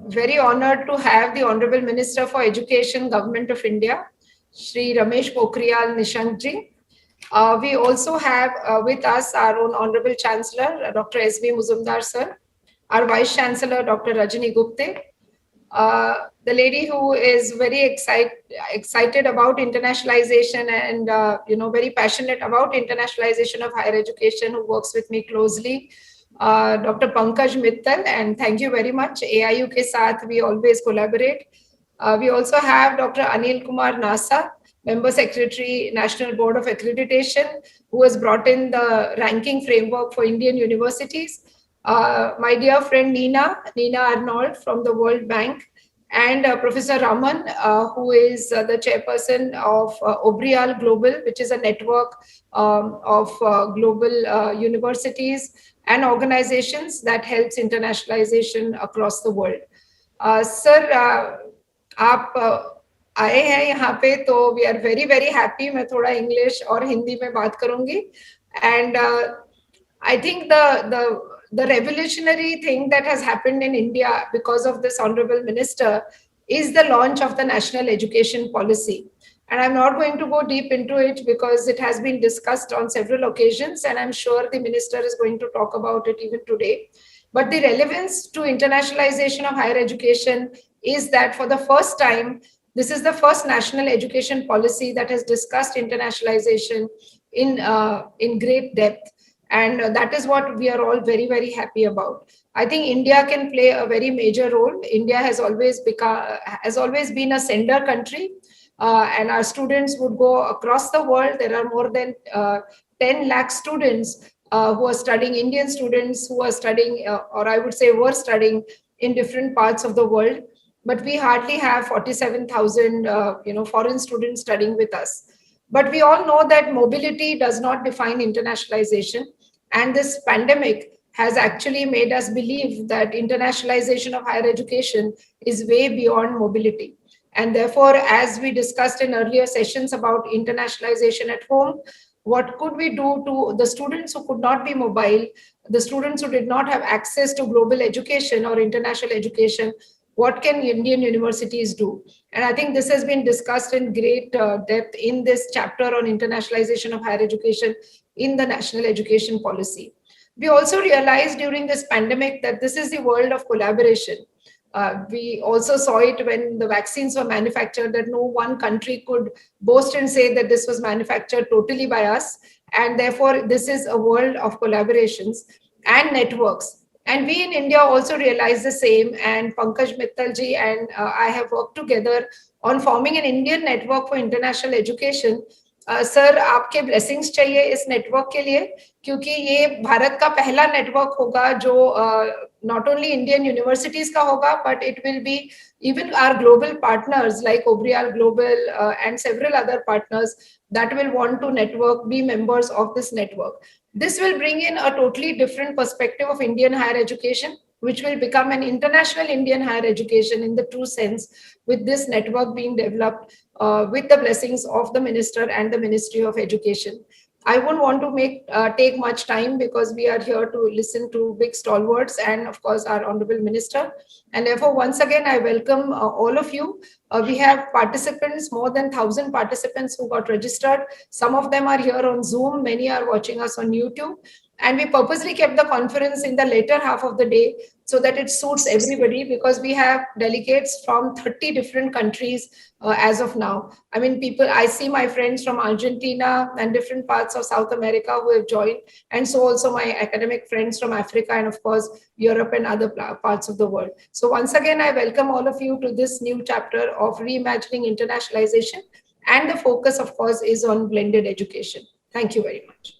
very honored to have the Honorable Minister for Education, Government of India, Shri Ramesh Pokhriyal Nishank ji. We also have with us our own Honorable Chancellor, Dr. S.B. Muzumdar sir, our Vice Chancellor, Dr. Rajani Gupte, the lady who is very excited about internationalization and very passionate about internationalization of higher education, who works with me closely, Dr. Pankaj Mittal, and thank you very much. AIU ke saath we always collaborate. We also have Dr. Anil Kumar Nasa, Member Secretary, National Board of Accreditation, who has brought in the ranking framework for Indian universities. My dear friend Nina Arnold from the World Bank, and Professor Raman, who is the chairperson of Obrial Global, which is a network of global universities and organizations that helps internationalization across the world. Sir, आप आए हैं यहाँ पे, तो we are very very happy. मैं थोड़ा English और हिंदी में बात करूंगी. And I think the revolutionary thing that has happened in India because of this honorable minister is the launch of the national education policy. And I'm not going to go deep into it because it has been discussed on several occasions, and I'm sure the minister is going to talk about it even today. But the relevance to internationalization of higher education is that for the first time, this is the first national education policy that has discussed internationalization in great depth. And that is what we are all very, very happy about. I think India can play a very major role. India has always been a sender country, and our students would go across the world. There are more than 10 lakh students who are studying, Indian students who are studying, or I would say were studying in different parts of the world. But we hardly have 47,000 foreign students studying with us. But we all know that mobility does not define internationalization. And this pandemic has actually made us believe that internationalization of higher education is way beyond mobility. And therefore, as we discussed in earlier sessions about internationalization at home, what could we do to the students who could not be mobile, the students who did not have access to global education or international education? What can Indian universities do? And I think this has been discussed in great depth in this chapter on internationalization of higher education in the national education policy. We also realized during this pandemic that this is the world of collaboration. We also saw it when the vaccines were manufactured, that no one country could boast and say that this was manufactured totally by us. And therefore, this is a world of collaborations and networks. And we in India also realized the same. And Pankaj Mittal ji and I have worked together on forming an Indian network for international education. Sir, आपके blessings चाहिए इस network के लिए, क्योंकि ये भारत का पहला network होगा जो not only Indian universities का होगा, but it will be even our global partners like Obrial Global and several other partners that will want to network, be members of this network. This will bring in a totally different perspective of Indian higher education, which will become an international Indian higher education in the true sense, with this network being developed with the blessings of the minister and the Ministry of Education. I won't want to take much time because we are here to listen to big stalwarts and of course our Honorable Minister. And therefore, once again, I welcome all of you. We have participants, more than 1,000 participants who got registered. Some of them are here on Zoom, many are watching us on YouTube. And we purposely kept the conference in the later half of the day so that it suits everybody, because we have delegates from 30 different countries as of now. I mean, I see my friends from Argentina and different parts of South America who have joined, and so also my academic friends from Africa and of course Europe and other parts of the world. So once again, I welcome all of you to this new chapter of reimagining internationalization, and the focus of course is on blended education. Thank you very much.